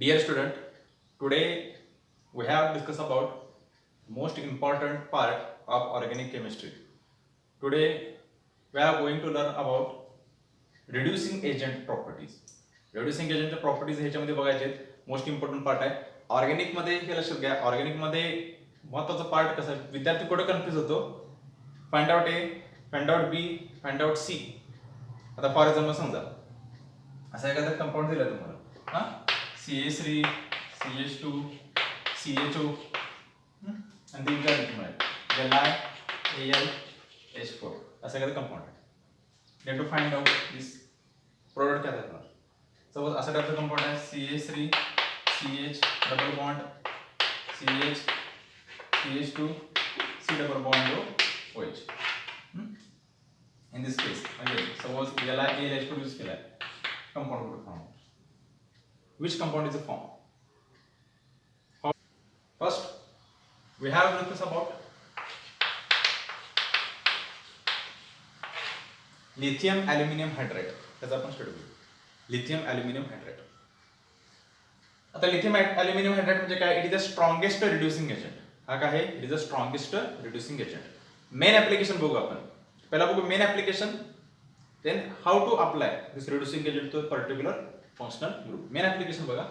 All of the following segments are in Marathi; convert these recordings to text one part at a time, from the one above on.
Dear student, today we have discussed about most important part of organic chemistry. Today we are going to learn about reducing agent properties. Reducing agent properties ह्याच्यामध्ये बघायचे मोस्ट इम्पॉर्टंट पार्ट आहे. ऑर्गॅनिक मध्ये हे लक्षात घ्या. ऑर्गॅनिक मध्ये महत्वाचा पार्ट कसा आहे, विद्यार्थी कुठे कन्फ्युज होतो, फाइंड आउट ए, फाइंड आउट बी, फाइंड आउट सी. आता फॉर एक्झाम्पल समजा असा एखादा कंपाऊंड दिला तुम्हाला, हा CH3, CH2, CHO आणि ते विचारलं तुम्हाला LiAlH4 असं एखादं कंपाऊंड आहे. You have to find out this product क्या था. सपोज असा टाइपचा कंपाऊंड आहे CH3 CH double bond CH CH2 C double bond OH. In this case again suppose LiAlH4 use केला आहे कंपाऊंड को form. Which compound is a form? First, we have discussed about lithium aluminum hydride. त्याचा आपण स्टडी करू. Lithium aluminium hydride. आता लिथियम अल्युमिनियम हायड्राइड म्हणजे काय? It is the strongest reducing agent. हा काय आहे? It is the strongest reducing agent. Main application बघू आपण. पहिला बघू main application, then how to apply this reducing agent to particular functional group. Main application बघा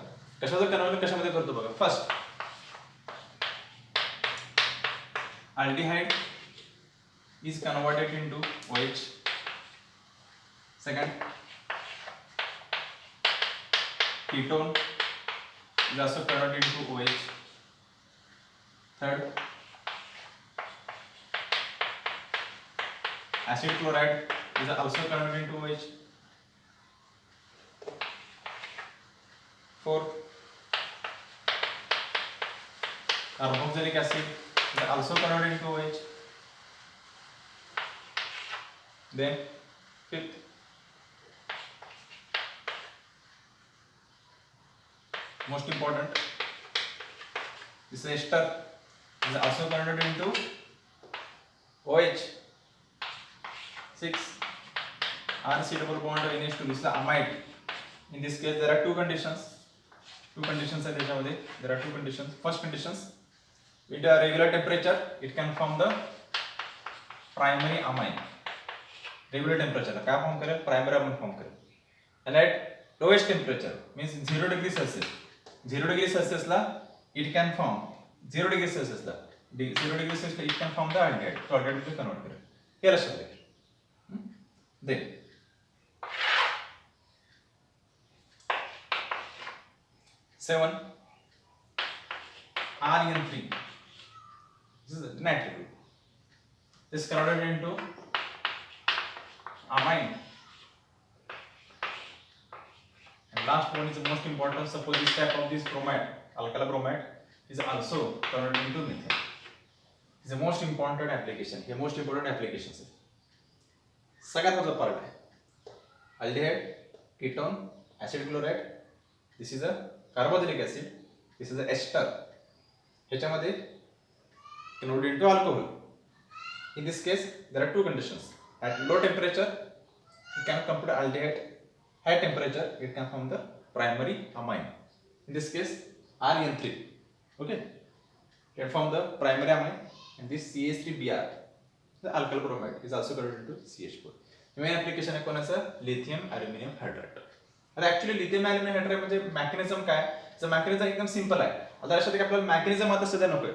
कशाचं कन्वर्जन कशामध्ये करतो बघा. First, aldehyde is converted into OH. Second, ketone is also converted into OH. Third, acid chloride is also converted into OH. Fourth, carboxylic acid is also converted into OH. Then fifth, most important, this ester is also converted into OH. 6, RC double bond NH2, this is amide. In this case there are two conditions. Two conditions are there. There are two conditions. First conditions, with a regular temperature it can form the primary amine. Regular temperature क्या form करे? Primary amine form करे. And at lowest temperature means 0 degree Celsius. 0 degree Celsius ला it can form 0 degree Celsius ला 0 degree Celsius ला it can form the aldehyde. तो aldehyde में convert करे. ये लक्षात रखिए. Then seven, RN3. This is an attribute. This is converted into amine. And last one is the most important. Suppose this type of this bromide, alkali bromide, is also converted into methane. This is the most important application. Here most important applications. सगळ्यात महत्त्वाचा पार्ट आहे. Aldehyde, ketone, acid chloride. This is a carboxylic acid. This is a ester. ह्याच्यामध्ये converted into alcohol. In this case, there are two conditions. At low temperature, it can come to aldehyde. High temperature, it can form the primary amine. In this case, RN3. Okay, it form the primary amine, and this CH3Br, the alkyl bromide, is also converted into CH4. Main application आहे कोणाचं? Lithium aluminium hydride. आता ऍक्च्युअली लिथियम अल्युमिनियम हायड्राइड म्हणजे मेकॅनिझम काय? तर मेकॅनिझम एकदम सिंपल आहे. आता लक्षात घ्या, आपल्याला मेकॅनिझम आता सध्या नकोय,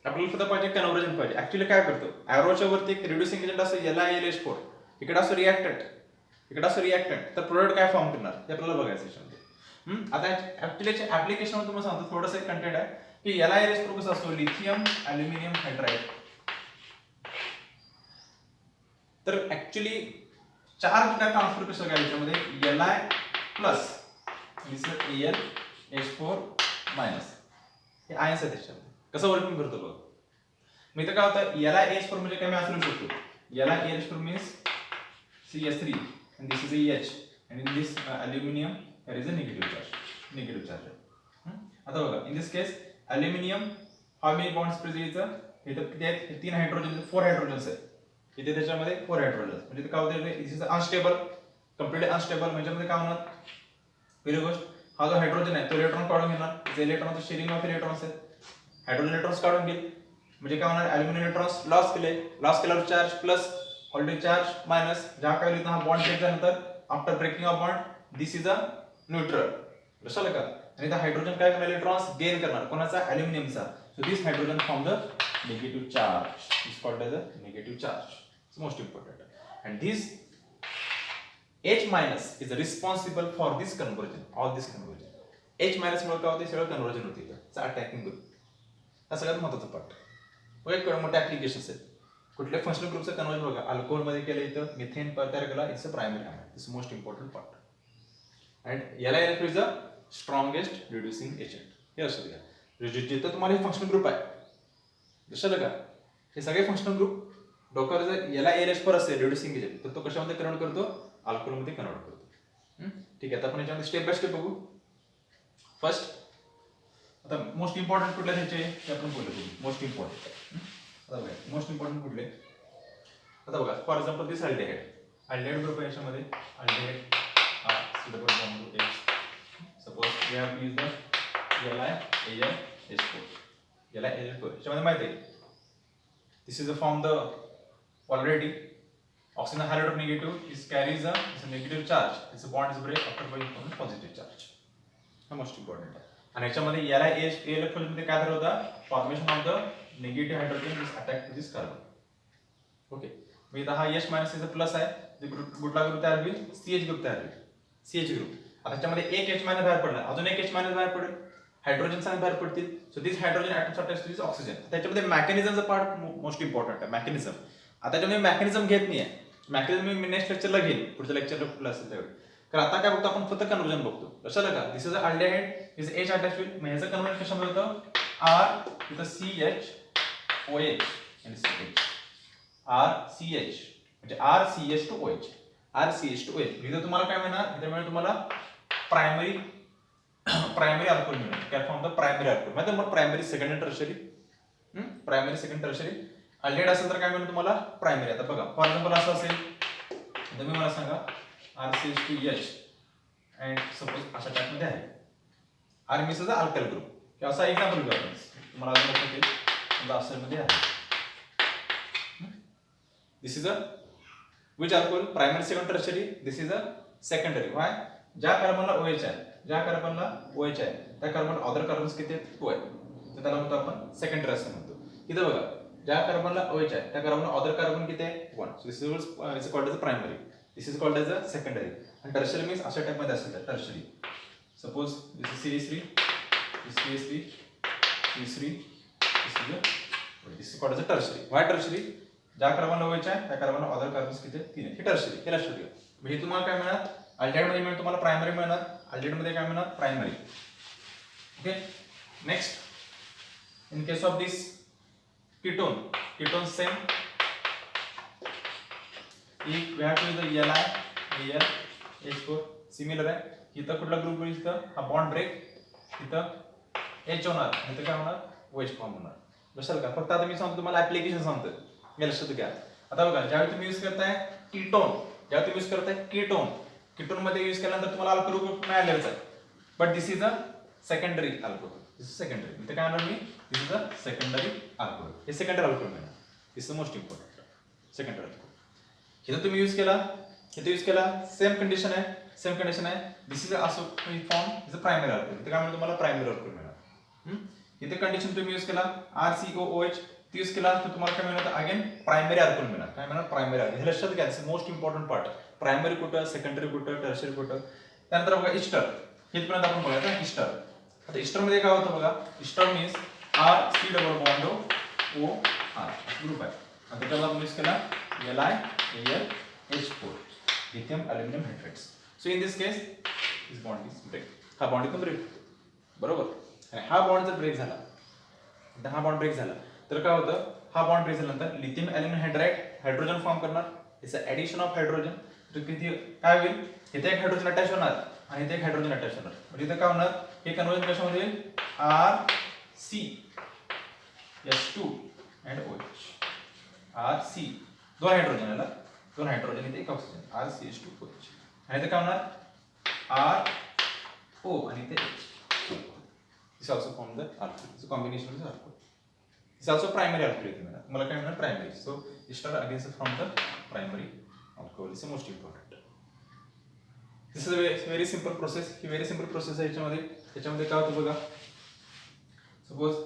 आपल्याला फक्त पाहिजे कन्व्हर्जन पाहिजे. ऍक्च्युअली काय करतो, एरोच्या वरती एक रिड्युसिंग एजंट असतो LiAlH4, इकडे असतो रिएक्टंट, इकडे असतो रिएक्टंट. तर प्रोडक्ट काय फॉर्म करणार हे आपल्याला बघायचं आहे. आता ऍक्च्युअली ऍप्लिकेशन तुम्हाला सांगतो, थोडंसं एक कंटेंट आहे की LiAlH4 कसं असतो, लिथियम अल्युमिनियम हायड्राइड. तर ऍक्च्युअली चार्ज का ट्रान्सफर कसं काय याच्यामध्ये, Li प्लस AlH4 मायनस हे आयन्स आहे त्याच्यामध्ये. कसं वर्किंग करतो बघ. मी तर काय होतं, LiAlH4 म्हणजे काय मी असं लिहू शकतो, LiAlH4 means CH3 and this is a H and in this aluminum there is a negative charge. आता बघा, in this case aluminum how many bonds present is, इथे किती आहेत, 3 हायड्रोजन, 4 हायड्रोजन्स आहेत इथे, त्याच्यामध्ये 4 हायड्रोजन्स. म्हणजे काय होतं, it is unstable, completely unstable. म्हणजे काय होणार, पहिली गोष्ट हा जो हायड्रोजन आहे तो इलेक्ट्रॉन काढून घेणार, जे इलेक्ट्रॉनचं शेअरिंग ऑफ इलेक्ट्रॉन्स आहेत, हायड्रोजन इलेक्ट्रॉन्स काढून घेईल, म्हणजे काय होणार, अल्युमिनियम इलेक्ट्रॉन्स लॉस केल्यावर charge plus already charge minus, ज्या काही रीतीने हा बॉन्ड ब्रेक झाल्यानंतर after breaking of bond this is a neutral, लक्षात का. आणि त्या हायड्रोजन काय करणार, इलेक्ट्रॉन्स गेन करणार, कोणाचा, अल्युमिनियमचा. So this hydrogen form the negative charge, is called as a negative charge. It's most important. and this H minus is responsible for this conversion, all this conversion. H minus मुळे काय होते, सगळं कन्वर्जन होते, इथं अटॅकिंग ग्रुप. हा सगळ्यात महत्त्वाचा पार्ट. बघा मोठे ऍप्लिकेशन्स आहेत. कुठल्या फंक्शनल ग्रुपचं कन्वर्जन बघा, अल्कोहोल मध्ये केलं, इथं मिथेन तयार केला, it's a primary amine. This most important part. And याला is the strongest reducing agent. हे असं घ्या, जिथं तुम्हाला हे फंक्शनल ग्रुप आहे, लक्षात का, हे सगळे फंक्शनल ग्रुप डोक्यावर जर याला एलएच पर असेल रिड्युसिंग एजंट, तर तो कशामध्ये कन्वर्ट करतो, अल्कोहोल मध्ये कन्वर्ट करतो. ठीक आहे, आता आपण याच्यामध्ये स्टेप बाय स्टेप बघू. फर्स्ट, आता मोस्ट इम्पॉर्टंट कुठले त्याचे ते आपण बोलू. मोस्ट इम्पॉर्टंट आता बघा, मोस्ट इम्पॉर्टंट कुठले, आता बघा for example this aldehyde group आहे, याच्यामध्ये aldehyde suitable bond to H. Suppose we have used the Li-Al-H4. Li-Al-H4. याच्यामध्ये माहिती आहे, this is a form the already oxygen halide of negative is carries a negative charge. Its bond is break after going from positive charge. हा मोस्ट इम्पॉर्टंट आहे. आणि याच्यामध्ये Li-Al-H मध्ये काय झालं होता, formation of the negative hydrogen is attack to this carbon. Okay, मग इथं हा H मायनस इज प्लस आहे, कुठला ग्रुप तयार होईल, CH ग्रुप तयार होईल, CH ग्रुप. आता त्याच्यामध्ये एक H मायनस बाहेर पडला, अजून एक H मायनस बाहेर पडेल, हायड्रोजन सांग बाहेर पडतील. So this hydrogen atoms attach to this oxygen. त्याच्यामध्ये मेकॅनिझमचा पार्ट मोस्ट इम्पॉर्टंट आहे, मेकॅनिझम. आता त्याच्यामध्ये मेकॅनिझम घेत नाहीये, मेकॅनिझम मी नेक्स्ट लेक्चरला घेईल, पुढच्या लेक्चरला कुठलं असेल त्यावेळी. कारण आता काय बघतो आपण, फक्त कन्वर्जन बघतो, लक्षात का. This is aldehyde, is H attach with, मग ह्याचं कन्वर्जन कशामध्ये होतं, R इथं CH आणि CH, RCH म्हणजे RCH to OH, RCH to OH. इथं तुम्हाला काय मिळणार, इथं मिळेल तुम्हाला प्रायमरी अल्कोहोल मिळेल. काय फॉर्म द प्रायमरी अल्कोहोल, म्हणजे तुम्हाला primary second and tertiary, primary second tertiary. Aldehyde असेल तर काय मिळेल तुम्हाला, प्रायमरी. आता बघा फॉर एक्झाम्पल असं असेल, तुम्ही मला सांगा RCH to H and suppose अशा टाईपमध्ये आहे, R मीन्स अल्काइल ग्रुप, किंवा असा एक्झाम्पल घेऊ आपण, तुम्हाला अजून लक्षात येईल, समजा असेलमध्ये आहे. This is a which alcohol, primary, second, tertiary. This is a secondary. Why? ज्या कार्बनला OH आहे, त्या कार्बन अदर कार्बन्स किती आहेत, 2 आहेत, तर त्याला म्हणतो आपण सेकंडरी असं म्हणतो. इथं बघा, ज्या कार्बनला OH आहे त्या कार्बनला अदर कार्बन किती आहे, 1. So this is called as a primary, this is called as a secondary. आणि टर्शरी मीन्स अशा टाइप मध्ये असेल tertiary. Suppose this is CH3, this is CH3, this is called as a tertiary. Why tertiary, ज्या कार्बनला OH आहे त्या कार्बनला अदर कार्बन्स किती आहेत, 3 आहेत, ही टर्शरी. हे लक्षात घ्या. म्हणजे तुम्हाला काय मिळणार, अल्डेहाइड मध्ये मिळेल तुम्हाला प्रायमरी मिळणार, अल्डेहाइड मध्ये काय मिळणार, primary. Okay, next in case of this ketone same, एक we have to the Li-Al-H4 similar आहे. इथं कुठला ग्रुप होईल, इथं हा बॉन्ड ब्रेक, इथं H होणार, इथं काय होणार, OH फॉर्म होणार, लक्षात का. फक्त आता मी सांगतो तुम्हाला ऍप्लिकेशन सांगतो, हे लक्षात घ्या. आता बघा, ज्यावेळी तुम्ही यूज करताय कीटोन मध्ये यूज केल्यानंतर तुम्हाला अल्कोहोल ग्रुप मिळालेलाच आहे, but this is a secondary alcohol. This is secondary, इथे काय म्हणणार मी, this is a secondary alcohol. हे सेकंडरी अल्कोहोल मिळणार, this is most important, secondary alcohol. इथं तुम्ही यूज केला, सेम कंडिशन आहे, this is also form is a primary alcohol. इथे काय म्हणणार तुम्हाला, प्रायमरी अल्कोहोल मिळणार. इथे कंडिशन तुम्ही यूज केला RCOOH यूज केला तर तुम्हाला काय मिळणार, अगेन प्रायमरी अल्कोहोल मिळणार. काय मिळणार, प्रायमरी अल्कोहोल. हे लक्षात घ्या, दिस मोस्ट इम्पॉर्टंट पार्ट. प्रायमरी कुठं, सेकंडरी कुठं, टर्शरी कुठं. त्यानंतर बघा इस्टर, इथपर्यंत आपण बघायचं इस्टर. आता इस्टर मध्ये काय होतं बघा, ester means RC double bond OR group आहे. आता त्याला आपण यूज केला Li-Al-H4, lithium aluminium hydrates. So in this case this bond is break, हा बॉन्ड इथून ब्रेक, बरोबर. आणि हा बॉन्ड जर ब्रेक झाला, हा बॉन्ड ब्रेक झाला तर काय होतं, हा बॉन्ड ब्रेक झाल्यानंतर लिथियम अल्युमिनियम हायड्रोजन फॉर्म करणार, इट्स ऍडिशन ऑफ हायड्रोजन. तर किती काय होईल, इथे एक हायड्रोजन अटॅच होणार आणि इथे एक हायड्रोजन अटॅच होणार, म्हणजे इथे काय होणार, हे कन्वर्जन कशामध्ये येईल, RCH2 and OH. RC दोन हायड्रोजन याला, इथे एक ऑक्सिजन, RCH2 OH. आणि इथे काय होणार, O आणि ते H. This also form the alkyl. It's a combination of the alcohol. It's also primary alcohol. मला काय म्हणणार primary. So start again from the primary alcohol is the most important. This is a very simple process. He very simple process आहे याच्यामध्ये काय होतं बघा. Suppose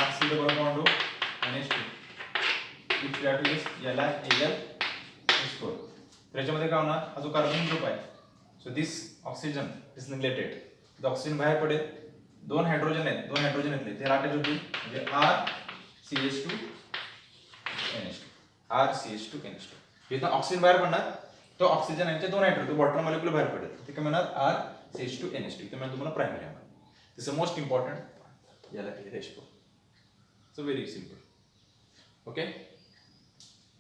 RC double bond O NH2. If that is Al तर याच्यामध्ये काय होणार हा जो कार्बन ग्रुप आहे so this oxygen is neglected तर ऑक्सिजन बाहेर पडेल दोन हायड्रोजन येतले ते अटॅच होतील म्हणजे RCH2 NH2 RCH2 NH2 इथं ऑक्सिजन बाहेर पडणार तो ऑक्सिजन यांचे दोन हायड्रोजन वॉटर मॉलिक्यूल बाहेर पडेल ते काय म्हणणार RCH2 NH2 इथं म्हणजे तुम्हाला प्रायमरी आहे दिस इज मोस्ट इम्पॉर्टंट याला ratio so very simple okay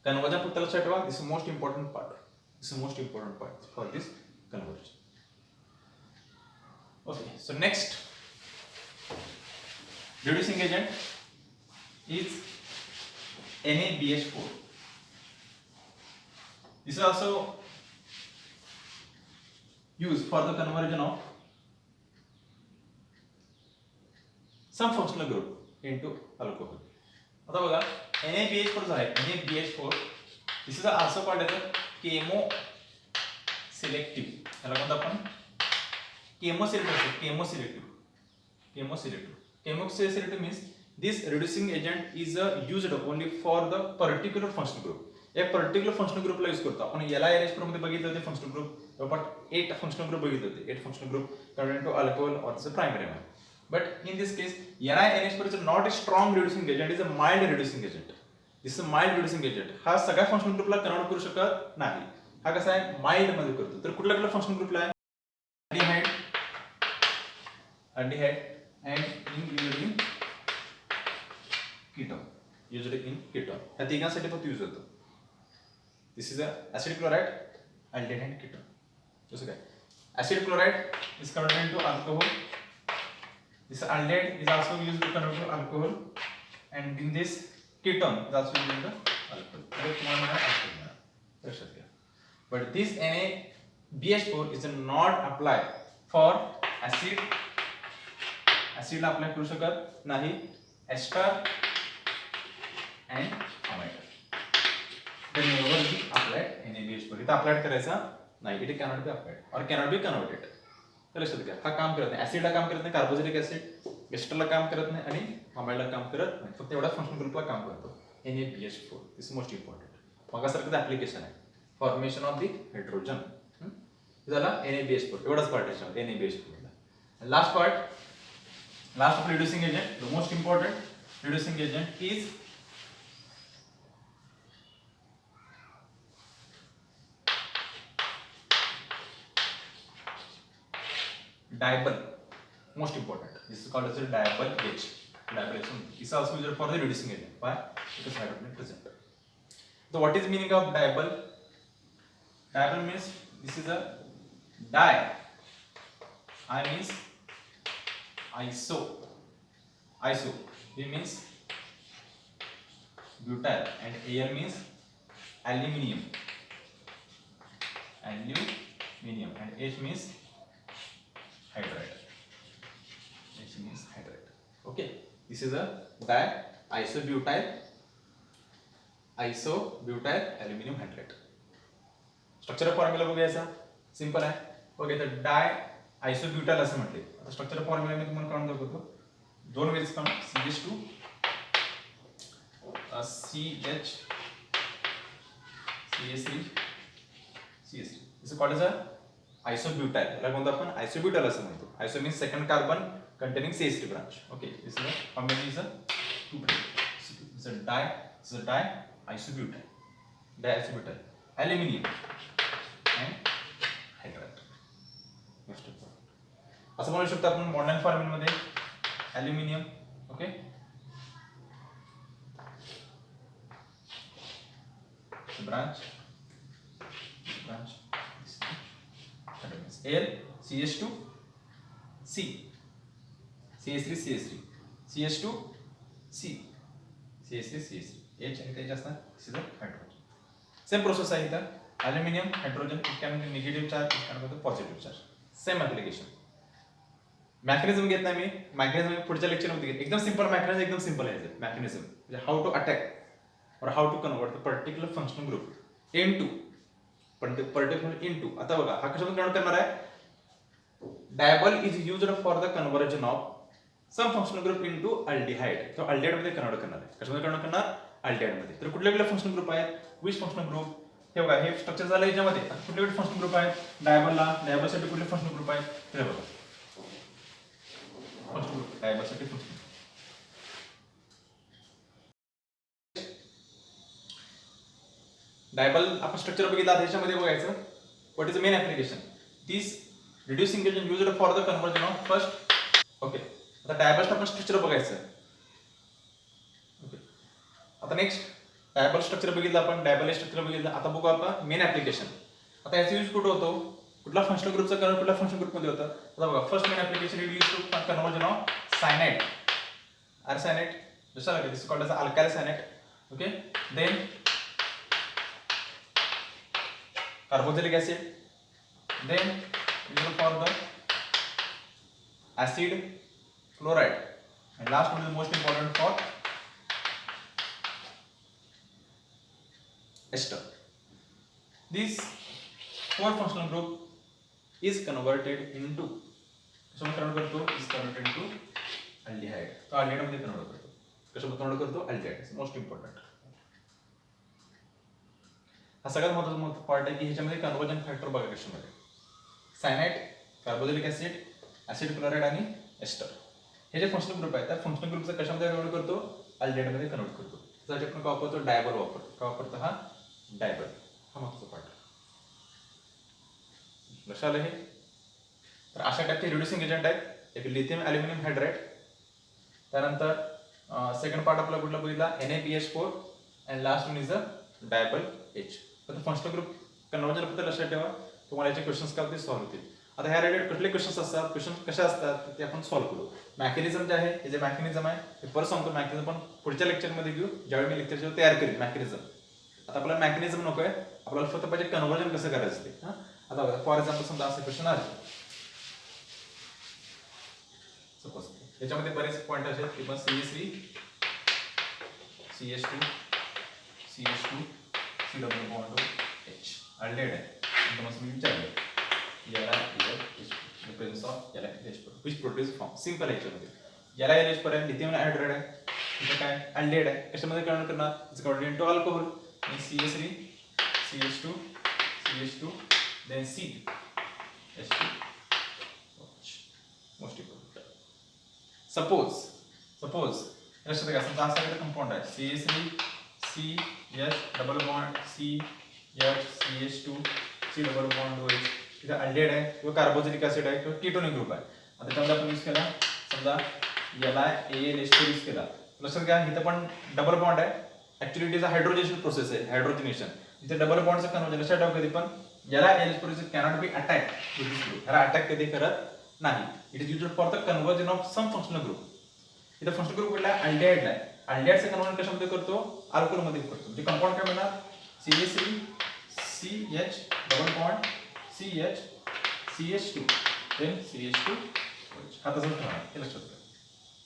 conversion पुढच्या लक्षात ठेवा this is most important part this is most important part for this conversion. Okay, so next reducing agent is NaBH4. This is also used for the conversion of some functional group into alcohol. आता बघा NaBH4 जो आहे NaBH4 this is also called as a chemo selective याला म्हणतो आपण chemo selective means this reducing agent is used only for the particular functional group एक पर्टिक्युलर फंक्शनल ग्रुपला यूज करतो आपण याला NH4 मध्ये बघितलं होते फंक्शनल ग्रुप आपण 8 फंक्शनल ग्रुप बघितले होते 8 functional group converted to alcohol और the primary amine but in this case NH4 is not a strong reducing agent is a mild reducing agent this mild reducing agent हा सगळ्या फंक्शनल ग्रुपला कन्वर्ट करू शकत नाही हा कसा आहे माइल्ड मध्ये करतो तर कुठल्या फंक्शनल ग्रुपला आहे aldehyde and usually in ketone ह्या तिघांसाठी फक्त यूज होतो this is acid chloride aldehyde and ketone जसं काय acid chloride is converted to alcohol this aldehyde is also used to convert to alcohol and in this ketone is also used in the alcohol. But this NaBH4 is not applied for acid. Acid apply करू शकत नाही ester and amide. Then never be applied NaBH4. इथं applied करायचा नाही it cannot be applied or cannot be converted. तर लक्षात घ्या हा काम करत नाही ऍसिडला काम करत नाही कार्बोक्सिलिक ऍसिड एस्टरला काम करत नाही आणि अमाइडला काम करत नाही फक्त एवढा फंक्शनल ग्रुपला काम करतो NaBH4 दिस मोस्ट इम्पॉर्टंट मगासारखंच ऍप्लिकेशन आहे फॉर्मेशन ऑफ द हायड्रोजन झाला NaBH4 एवढाच पार्ट आहे NaBH4 last of reducing agent the most important reducing agent is diol most important this is called as a diol H diol H is also used for the reducing agent why because hydrogen present so what is meaning of diol means this is a di I means iso B means butyl and Al means aluminium and H means hydride. H means hydride. Okay. This is a di-isobutyl aluminium hydride. Structure formula बघूया याचा सिंपल आहे. ओके तर डाय-आयसोब्युटाइल असं म्हटले. आता स्ट्रक्चर फॉर्म्युला मी तुम्हाला काढून दाखवतो. दोन वेळेस काढू CH2 CH CH3 this is called as a isobutyl याला म्हणतो आपण isobutyl असं म्हणतो iso means second carbon containing CH3 branch okay this is a combination is a two branch this is a di-isobutyl aluminium and hydride most important असं म्हणू शकतो आपण मॉडर्न फॉर्म्युला मध्ये aluminium okay branch L CH2 C CH3 CH3 CH2 C CH3 CH3 H and H असणार this is a hydrogen same process आहे इथं aluminium hydrogen it can be negative charge it can be positive charge same application mechanism घेत नाही मी, मॅकॅनिझम पुढच्या लेक्चरमध्ये घेत. एकदम सिंपल मॅकॅनिझम, एकदम सिंपल आहे मॅकॅनिझम, म्हणजे हाऊ टू अटॅक और how to convert the particular functional group into particular into. आता बघा हा कशामध्ये कन्वर्ट करणार आहे. DIBAL is used for the conversion of some functional group into aldehyde. तो अल्डिहाइड मध्ये कन्वर्ट करणार आहे. कशामध्ये कन्वर्ट करणार, अल्डिहाइड मध्ये. तर कुठले कुठले फंक्शनल ग्रुप आहेत, विच फंक्शनल ग्रुप, हे बघा हे स्ट्रक्चर झालं याच्यामध्ये. कुठले कुठले फंक्शनल ग्रुप आहेत डायबलसाठी कुठले फंक्शनल ग्रुप आहेत हे बघा. फंक्शनल ग्रुप डायबलसाठी फंक्शनल डायबल आपण स्ट्रक्चर बघितला. त्याच्यामध्ये बघायचं what is the main application. This reducing agent used for the conversion of first. Okay, आता डायबलचं आपण स्ट्रक्चर बघायचं. ओके, आता नेक्स्ट डायबल स्ट्रक्चर बघितलं आपण, डायबल स्ट्रक्चर बघितलं. आता बघू आपण मेन ऍप्लिकेशन. आता याचा यूज कुठं होतो, कुठला फंक्शनल ग्रुपचा कन्वर्ट कुठल्या फंक्शनल ग्रुपमध्ये होतं. आता बघा first main application it use to conversion of cyanide, arsenide, जसं this called as alkyl cyanide. Okay, then carboxylic acid, then used for the acid chloride, and last one is most important for ester. This four functional group is converted into aldehyde. तो aldehyde मध्ये कन्वर्ट करतो. कशामध्ये कन्वर्ट करतो, aldehyde. Most important. हा सगळ्यात महत्त्वाचा पार्ट आहे की ह्याच्यामध्ये कन्वर्जन फॅक्टर बघा कशामध्ये. Cyanide, carboxylic acid, acid chloride आणि एस्टर हे जे फंक्शनल ग्रुप आहेत त्या फंक्शनल ग्रुपचा कशामध्ये कन्वर्ट करतो, अल्डिहाइड मध्ये कन्वर्ट करतो. त्यासाठी आपण काय वापरतो, डायबल वापरतो. काय वापरतो, हा डायबल. हा महत्त्वाचा पार्ट लक्षात आलं हे. तर अशा टाईपचे रिड्युसिंग एजंट आहेत. एक लिथियम ॲल्युमिनियम हायड्राइड, त्यानंतर सेकंड पार्ट आपला कुठला बघितला, NaBH4, and last one is a dyeable H. तर फंक्शनल ग्रुप कन्वर्जन बद्दल लक्षात ठेवा. तुम्हाला याचे क्वेश्चन्स काय होते, सॉल्व्ह होतील. आता ह्या रिलेटेड कुठले क्वेश्चन्स असतात, क्वेश्चन कशा असतात ते आपण सॉल्व्ह करू. मॅकॅनिझम जे आहे, हे जे मॅकॅनिझम आहे ते परत सांगतो. मॅकॅनिझम पण पुढच्या लेक्चरमध्ये घेऊ, ज्यावेळी मी लेक्चर तयार करेन मॅकॅनिझम. आता आपल्याला मॅकॅनिझम नको आहे, आपल्याला फक्त पाहिजे कन्वर्जन कसं करायचं ते. हां, आता बघा फॉर एक्झाम्पल समजा असे क्वेश्चन आले. सपोज याच्यामध्ये बरेच पॉईंट असे की पण CH3 CH2 CH2 C double bond H अल्डेड आहे. मग मी विचारलं याला प्रेझेन्स ऑफ याला विच प्रोड्यूस फॉर्म. सिंपल आहे. याच्यामध्ये याला LH पर आहे, लिथियम हायड्राइड आहे, तिथे काय अल्डेड आहे. कशामध्ये कन्वर्ट करणार, इट्स कन्वर्टेड इनटू अल्कोहोल. आणि CH3 CH2 CH2 then CH2 most important. Suppose लक्षात घ्या, समजा असा काही कंपाऊंड आहे CH3 CH double bond CH CH2 C double bond OH. तिथे अल्डेड आहे किंवा कार्बोक्सिलिक ऍसिड आहे किंवा कीटोनिक ग्रुप आहे. आता त्याच्यामध्ये आपण यूज केला समजा याला ALH यूज केला. लक्षात घ्या इथं पण डबल बॉन्ड आहे. Actually it is a hydrogenation process आहे, हायड्रोजनेशन. इथे डबल बॉन्डचं कन्वर्जन लक्षात ठेवा. कधी पण याला LH process cannot be attack with this group. याला अटॅक कधी करत नाही. It is used for the conversion of some functional group. इथं फंक्शनल ग्रुप कुठला आहे, अल्डिहाइड आहे. अल्डिहाइडचं कन्वर्जन कशामध्ये करतो, अल्कोहोल मध्ये करतो. म्हणजे कंपाऊंड काय मिळणार, CH3 CH double bond CH CH2 then CH2 हा तसंच राहणार. हे लक्षात घ्या,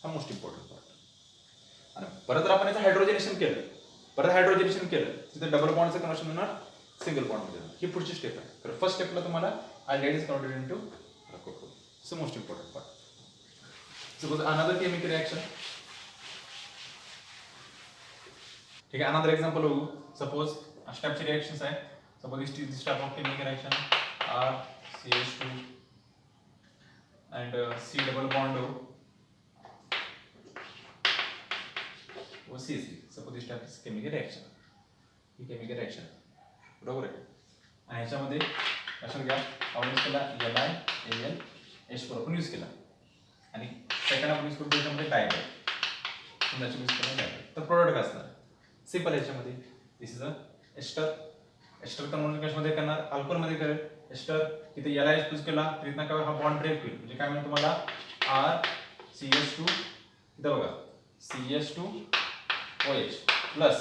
हा मोस्ट इम्पॉर्टंट पार्ट. आणि परत जर आपण याचं हायड्रोजनेशन केलं तिथे डबल बॉन्डचं कन्वर्जन होणार सिंगल बॉन्ड मध्ये. ही पुढची स्टेप आहे. तर फर्स्ट स्टेपला तुम्हाला aldehyde is converted into alcohol. It's most important part. Suppose another chemical reaction. ठीक है, another example बघू. Suppose अशा टाइपची रिएक्शन्स आहे. Suppose this type of chemical reaction R CH2 and C double bond O CH3. Suppose this type of chemical reaction. He chemical reaction बरोबर आहे. आणि ह्याच्यामध्ये लक्षात घ्या आपण यूज केला LiAlH आपण यूज केला. आणि सेकंड आपण यूज करतो त्याच्यामध्ये डायबल. यूज केला डायबल. तर प्रोडक्ट काय असणार, सिंपल. याच्यामध्ये दिस इज अ एस्टर कन्वर्जन कशामध्ये करणार, अल्कोहोल मध्ये करेल. एस्टर तिथे LiH यूज केला तर इथनं काय हा बॉन्ड ब्रेक होईल. म्हणजे काय म्हणतो तुम्हाला R CH2 इथं बघा CH2OH प्लस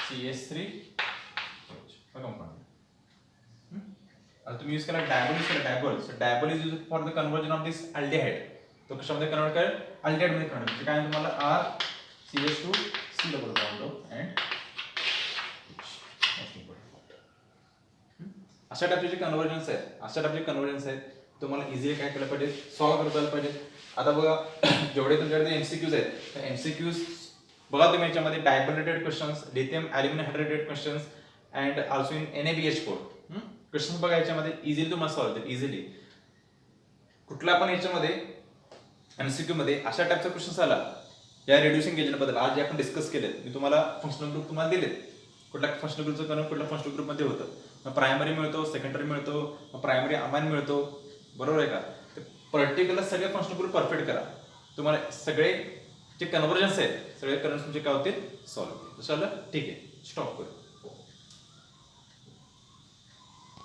CH3OH हा कंपाऊंड. आता तुम्ही यूज केला dyeable. So dyeable is used for the conversion of this aldehyde. तो कशामध्ये कन्वर्ट करेल, अल्डिहाइड मध्ये कन्वर्ट म्हणजे काय तुम्हाला RCH2C डबल बॉन्ड अँड अशा टाईपचे कन्वर्जन्स आहेत तुम्हाला इझिली काय केलं पाहिजे, सॉल्व्ह करता आलं पाहिजे. आता बघा जेवढे तुमच्याकडे एमसीक्यूज आहेत त्या एमसीक्यूज बघा तुम्ही याच्यामध्ये dyeable related questions, lithium aluminium hydrated questions and also in NaBH4 questions बघा याच्यामध्ये इझिली तुम्हाला सॉल्व्ह होतील इझिली. कुठला पण याच्यामध्ये एमसीक्यू मध्ये अशा टाईपचा क्वेश्चन्स आला या रिड्युसिंग एजंट बद्दल आज जे आपण डिस्कस केले, मी तुम्हाला फंक्शनल ग्रुप तुम्हाला दिलेत, कुठल्या फंक्शनल ग्रुपचं करून कुठल्या फंक्शनल ग्रुप मध्ये होतं, मग प्रायमरी मिळतो, सेकंडरी मिळतो, मग प्रायमरी अमाइन मिळतो, बरोबर आहे का. ते पर्टिक्युलर सगळे फंक्शनल ग्रुप परफेक्ट करा, तुम्हाला सगळे जे कन्वर्जन्स आहेत सगळे कन्वर्जन्स तुमचे काय होतील, सॉल्व्ह होतील. ठीक आहे, स्टॉप करू.